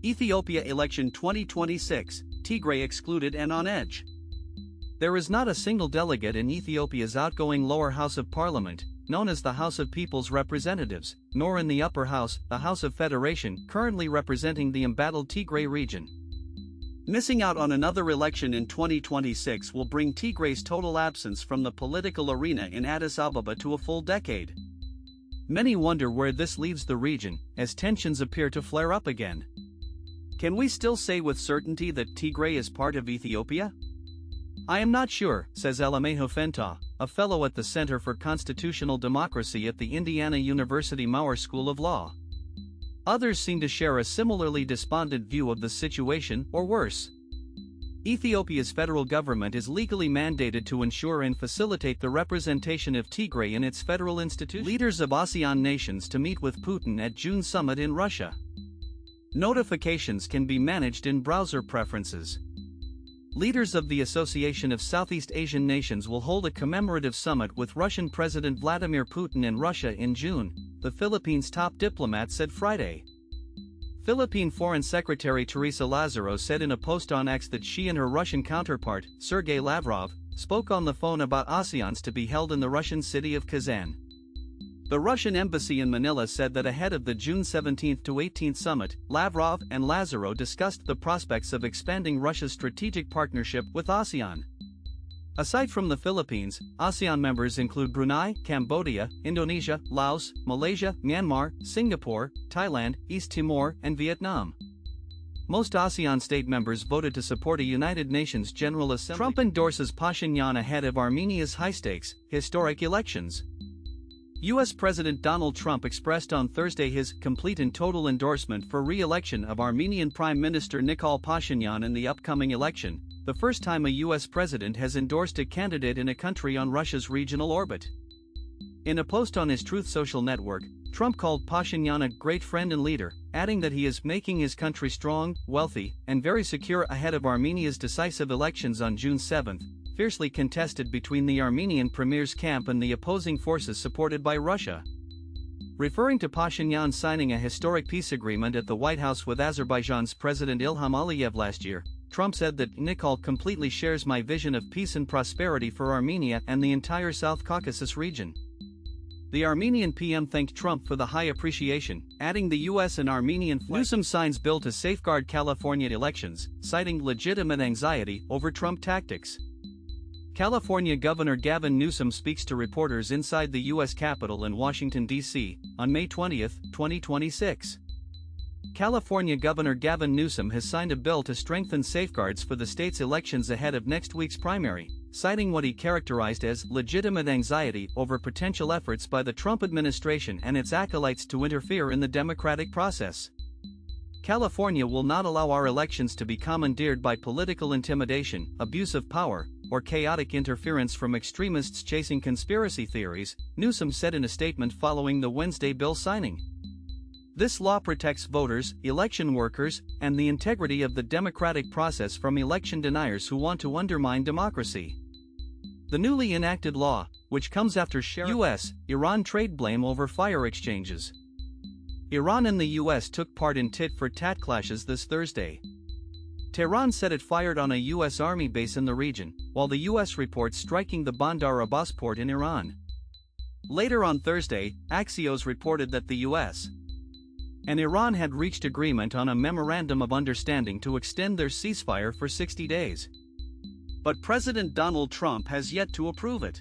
Ethiopia election 2026, Tigray excluded and on edge. There is not a single delegate in Ethiopia's outgoing lower house of parliament, known as the House of People's Representatives, nor in the upper house, the House of Federation, currently representing the embattled Tigray region. Missing out on another election in 2026 will bring Tigray's total absence from the political arena in Addis Ababa to a full decade. Many wonder where this leaves the region, as tensions appear to flare up again. Can we still say with certainty that Tigray is part of Ethiopia? I am not sure, says Alemayehu Fentah, a fellow at the Center for Constitutional Democracy at the Indiana University Maurer School of Law. Others seem to share a similarly despondent view of the situation, or worse. Ethiopia's federal government is legally mandated to ensure and facilitate the representation of Tigray in its federal institutions. Leaders of ASEAN nations to meet with Putin at June summit in Russia. Notifications can be managed in browser preferences. Leaders of the Association of Southeast Asian Nations will hold a commemorative summit with Russian President Vladimir Putin in Russia in June, the Philippines' top diplomat said Friday. Philippine Foreign Secretary Teresa Lazaro said in a post on X that she and her Russian counterpart, Sergei Lavrov, spoke on the phone about ASEANs to be held in the Russian city of Kazan. The Russian embassy in Manila said that ahead of the June 17 to 18 summit, Lavrov and Lazaro discussed the prospects of expanding Russia's strategic partnership with ASEAN. Aside from the Philippines, ASEAN members include Brunei, Cambodia, Indonesia, Laos, Malaysia, Myanmar, Singapore, Thailand, East Timor, and Vietnam. Most ASEAN state members voted to support a United Nations General Assembly. Trump endorses Pashinyan ahead of Armenia's high-stakes, historic elections. U.S. President Donald Trump expressed on Thursday his complete and total endorsement for re-election of Armenian Prime Minister Nikol Pashinyan in the upcoming election, the first time a U.S. president has endorsed a candidate in a country on Russia's regional orbit. In a post on his Truth Social network, Trump called Pashinyan a great friend and leader, adding that he is making his country strong, wealthy, and very secure ahead of Armenia's decisive elections on June 7, fiercely contested between the Armenian premier's camp and the opposing forces supported by Russia. Referring to Pashinyan signing a historic peace agreement at the White House with Azerbaijan's President Ilham Aliyev last year, Trump said that Nikol completely shares my vision of peace and prosperity for Armenia and the entire South Caucasus region. The Armenian PM thanked Trump for the high appreciation, adding the U.S. and Armenian flag. Newsom signs bill to safeguard California elections, citing legitimate anxiety over Trump tactics. California Governor Gavin Newsom speaks to reporters inside the U.S. Capitol in Washington, D.C., on May 20, 2026. California Governor Gavin Newsom has signed a bill to strengthen safeguards for the state's elections ahead of next week's primary, citing what he characterized as legitimate anxiety over potential efforts by the Trump administration and its acolytes to interfere in the democratic process. California will not allow our elections to be commandeered by political intimidation, abuse of power, or chaotic interference from extremists chasing conspiracy theories, Newsom said in a statement following the Wednesday bill signing. This law protects voters, election workers, and the integrity of the democratic process from election deniers who want to undermine democracy. The newly enacted law, which comes after U.S.-Iran trade blame over fire exchanges. Iran and the U.S. took part in tit-for-tat clashes this Thursday. Tehran said it fired on a U.S. Army base in the region, while the U.S. reports striking the Bandar Abbas port in Iran. Later on Thursday, Axios reported that the U.S. and Iran had reached agreement on a memorandum of understanding to extend their ceasefire for 60 days. But President Donald Trump has yet to approve it.